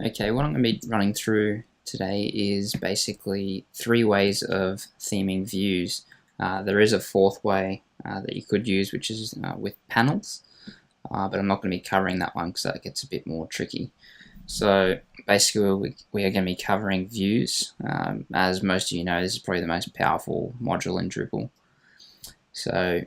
Okay, what I'm going to be running through today is basically 3 ways of theming views. There is a 4th way that you could use, which is with panels, but I'm not going to be covering that one because that gets a bit more tricky. So basically we are going to be covering views. As most of you know, this is probably the most powerful module in Drupal. So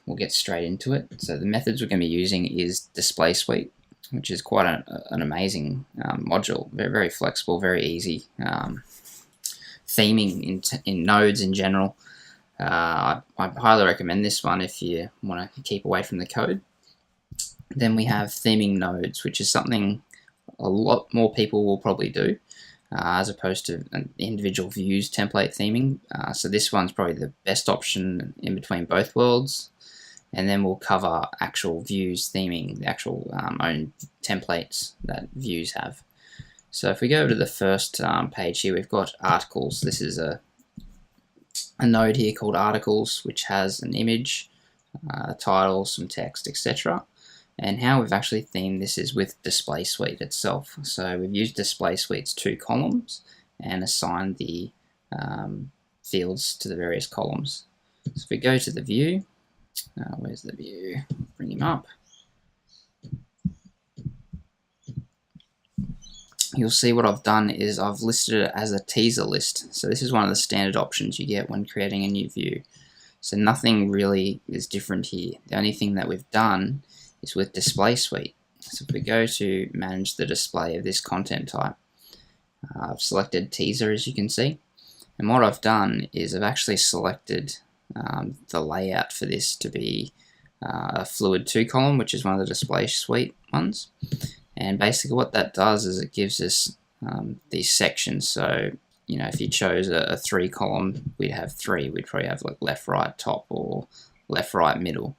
we'll get straight into it. So the methods we're going to be using is display suite, which is quite an amazing module. Very, very flexible, very easy. Theming in nodes in general. I highly recommend this one if you want to keep away from the code. Then we have theming nodes, which is something a lot more people will probably do, as opposed to an individual views template theming. So this one's probably the best option in between both worlds. And then we'll cover actual views theming, the actual own templates that views have. So if we go to the first page here, we've got articles. This is a node here called articles, which has an image, a title, some text, etc. And how we've actually themed this is with display suite itself. So we've used display suite's 2 columns and assigned the fields to the various columns. So if we go to the view, where's the view? Bring him up. You'll see what I've done is I've listed it as a teaser list. So this is one of the standard options you get when creating a new view. So nothing really is different here. The only thing that we've done is with display suite. So if we go to manage the display of this content type, I've selected teaser, as you can see. And what I've done is I've actually selected the layout for this to be a fluid 2 column, which is one of the display suite ones. And basically what that does is it gives us these sections. So you know, if you chose a 3 column, we'd have 3. We'd probably have like left, right, top, or left, right, middle.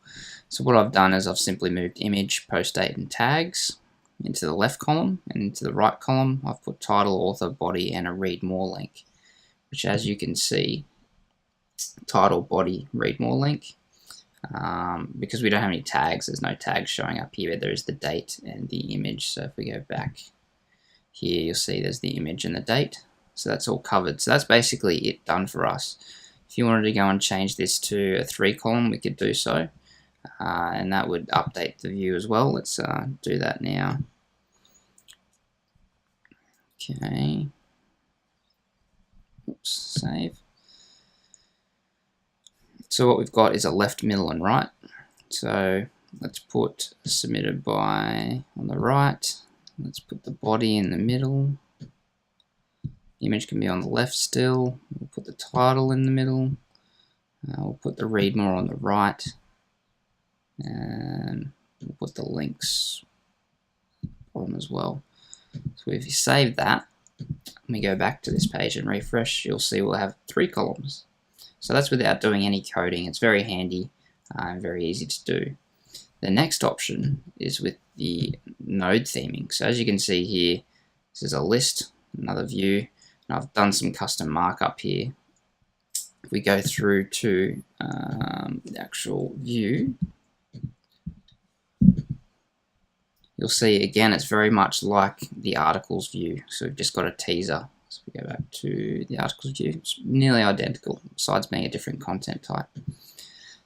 So what I've done is I've simply moved image, post date, and tags into the left column, and into the right column I've put title, author, body, and a read more link, which, as you can see, title, body, read more link. Because we don't have any tags, there's no tags showing up here. There is the date and the image. So if we go back here, you'll see there's the image and the date. So that's all covered. So that's basically it done for us. If you wanted to go and change this to a 3 column, we could do so. And that would update the view as well. Let's do that now. Okay. Oops, save. So what we've got is a left, middle, and right. So let's put submitted by on the right. Let's put the body in the middle. The image can be on the left still. We'll put the title in the middle. We'll put the read more on the right. And we'll put the links bottom as well. So if you save that, and we go back to this page and refresh, you'll see we'll have 3 columns. So that's without doing any coding. It's very handy and very easy to do. The next option is with the node theming. So as you can see here, this is a list, another view, and I've done some custom markup here. If we go through to the actual view, you'll see again it's very much like the articles view. So we've just got a teaser. So we go back to the articles view, it's nearly identical, besides being a different content type.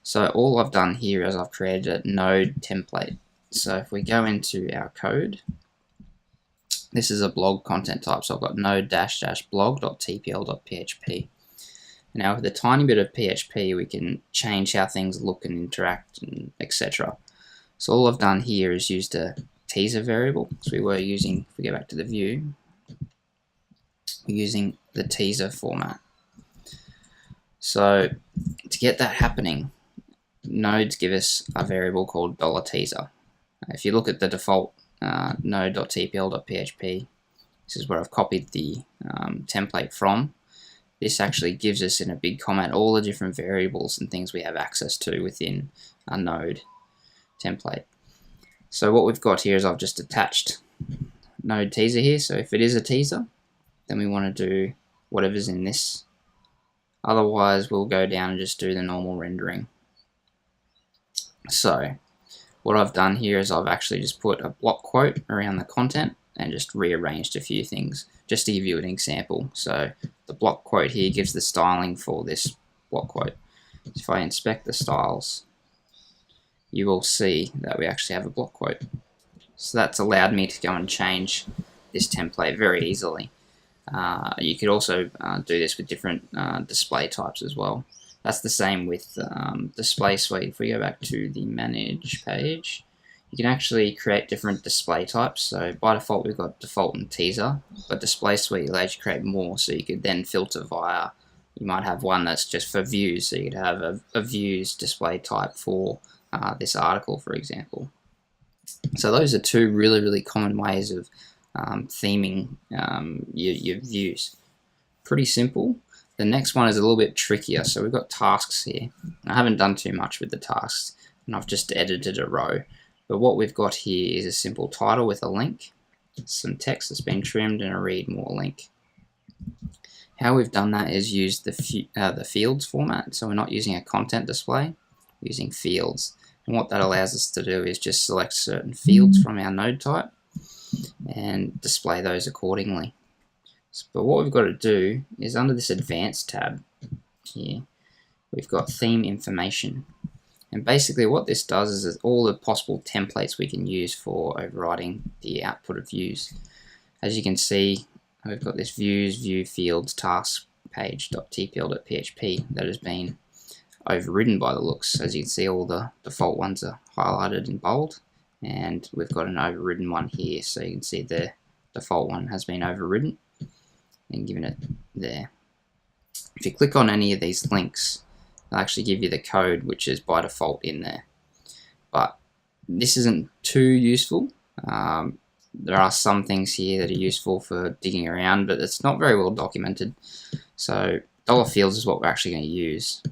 So all I've done here is I've created a node template. So if we go into our code, this is a blog content type. So I've got node-blog.tpl.php. Now with a tiny bit of PHP, we can change how things look and interact, and etc. So all I've done here is used a teaser variable. So we were using, if we go back to the view, we're using the teaser format. So to get that happening, nodes give us a variable called $teaser. If you look at the default node.tpl.php, this is where I've copied the template from. This actually gives us in a big comment all the different variables and things we have access to within a node template. So what we've got here is I've just attached node teaser here. So if it is a teaser, then we want to do whatever's in this. Otherwise, we'll go down and just do the normal rendering. So what I've done here is I've actually just put a block quote around the content. and just rearranged a few things just to give you an example. So the block quote here gives the styling for this block quote. So if I inspect the styles, you will see that we actually have a block quote. So that's allowed me to go and change this template very easily. You could also do this with different display types as well. That's the same with display suite. If we go back to the manage page, you can actually create different display types. So by default we've got default and teaser, but display suite allows you to create more, so you could then filter via, you might have one that's just for views, so you could have a views display type for this article, for example. So those are two really common ways of theming your views. Pretty simple. The next one is a little bit trickier. So we've got tasks here. I haven't done too much with the tasks, and I've just edited a row. But what we've got here is a simple title with a link, some text that's been trimmed, and a read more link. How we've done that is use the fields format. So we're not using a content display, we're using fields. And what that allows us to do is just select certain fields from our node type and display those accordingly. But what we've got to do is under this advanced tab here, we've got theme information. And basically what this does is all the possible templates we can use for overriding the output of views. As you can see, we've got this views, view fields, task page.tpl.php that has been overridden by the looks. As you can see, all the default ones are highlighted in bold, and we've got an overridden one here, so you can see the default one has been overridden and given it there. If you click on any of these links, they'll actually give you the code which is by default in there, but this isn't too useful. There are some things here that are useful for digging around, but it's not very well documented. So $fields is what we're actually going to use.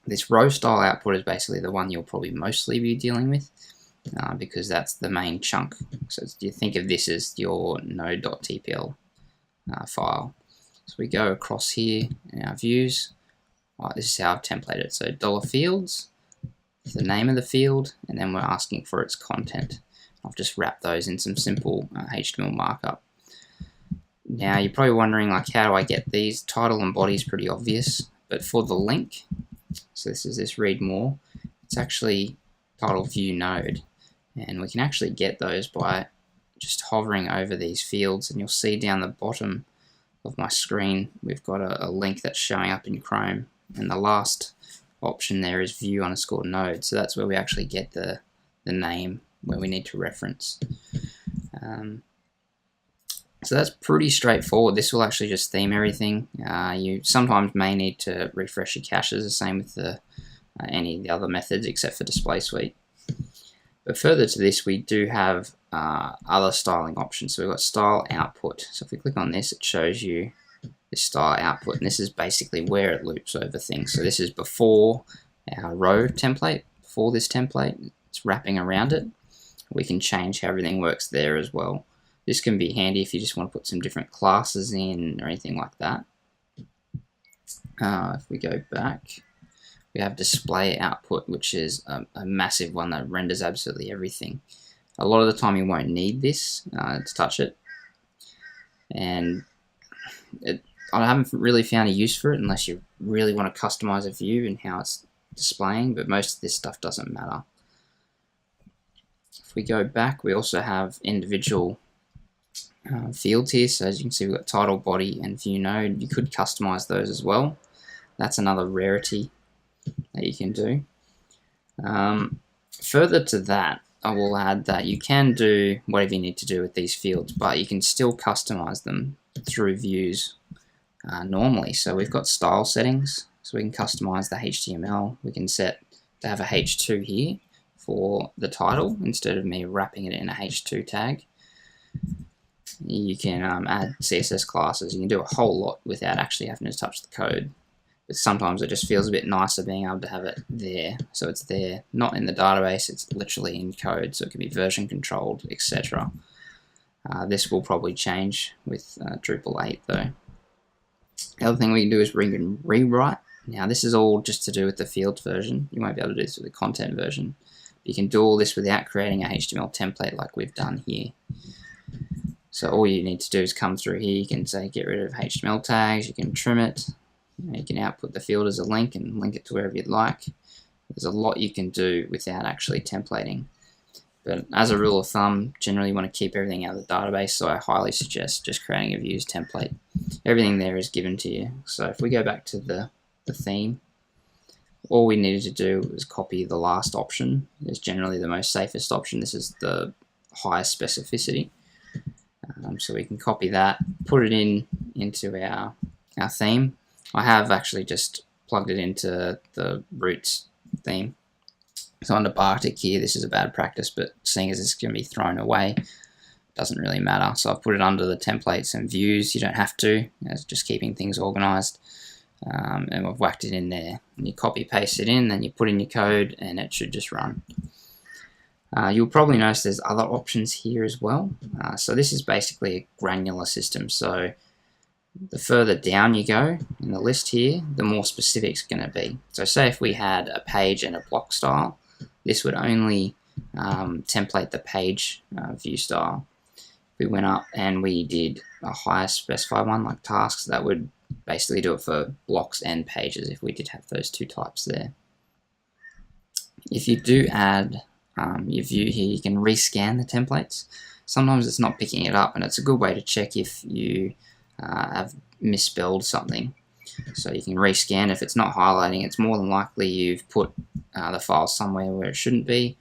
This row style output is basically the one you'll probably mostly be dealing with, because that's the main chunk. So you think of this as your node.tpl file. So we go across here in our views. This is how I've templated it. So $fields, the name of the field, and then we're asking for its content. I've just wrapped those in some simple HTML markup. Now you're probably wondering, like, how do I get these? Title and body is pretty obvious, but for the link, so this is this read more, it's actually title view node, and we can actually get those by just hovering over these fields, and you'll see down the bottom of my screen we've got a link that's showing up in Chrome, and the last option there is view underscore node, so that's where we actually get the name where we need to reference. So that's pretty straightforward. This will actually just theme everything. You sometimes may need to refresh your caches, the same with any of the other methods except for display suite. But further to this, we do have other styling options. So we've got style output. So if we click on this, it shows you this style output, and this is basically where it loops over things. So this is before our row template, before this template, it's wrapping around it. We can change how everything works there as well. This can be handy if you just want to put some different classes in or anything like that. If we go back, we have display output, which is a massive one that renders absolutely everything. A lot of the time you won't need this to touch it, and I haven't really found a use for it unless you really want to customize a view and how it's displaying, but most of this stuff doesn't matter. If we go back, we also have individual fields here. So as you can see, we've got title, body, and view node. You could customize those as well. That's another rarity that you can do. Further to that, I will add that you can do whatever you need to do with these fields, but you can still customize them through views normally. So we've got style settings, so we can customize the HTML. We can set to have a H2 here for the title instead of me wrapping it in a H2 tag. You can add CSS classes. You can do a whole lot without actually having to touch the code. But sometimes it just feels a bit nicer being able to have it there. So it's there, not in the database, it's literally in code, so it can be version controlled, etc. This will probably change with Drupal 8 though. The other thing we can do is we can rewrite. Now this is all just to do with the fields version. You won't be able to do this with the content version. You can do all this without creating a HTML template like we've done here. So all you need to do is come through here. You can say get rid of HTML tags, you can trim it, you can output the field as a link and link it to wherever you'd like. There's a lot you can do without actually templating. But as a rule of thumb, generally you want to keep everything out of the database, so I highly suggest just creating a views template. Everything there is given to you. So if we go back to the theme, all we needed to do was copy the last option. It's generally the most safest option. This is the highest specificity. So we can copy that, put it into our theme. I have actually just plugged it into the roots theme. So under Bartik here, this is a bad practice, but seeing as it's going to be thrown away, doesn't really matter. So I've put it under the templates and views. You don't have to. It's just keeping things organized. And we've whacked it in there. And you copy paste it in, then you put in your code, and it should just run. You'll probably notice there's other options here as well. So this is basically a granular system. So the further down you go in the list here, the more specific it's going to be. So say if we had a page and a block style, this would only template the page view style. If we went up and we did a higher specified one like tasks, that would basically do it for blocks and pages if we did have those two types there. If you do add your view here, you can rescan the templates. Sometimes it's not picking it up, and it's a good way to check if you have misspelled something. So you can rescan. If it's not highlighting, it's more than likely you've put the file somewhere where it shouldn't be,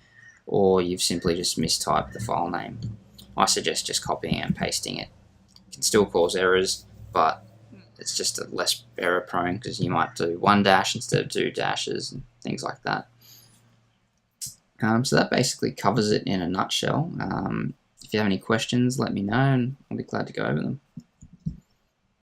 or you've simply just mistyped the file name. I suggest just copying and pasting it. It can still cause errors, but it's just a less error prone because you might do 1 dash instead of 2 dashes and things like that. So that basically covers it in a nutshell. If you have any questions, let me know and I'll be glad to go over them.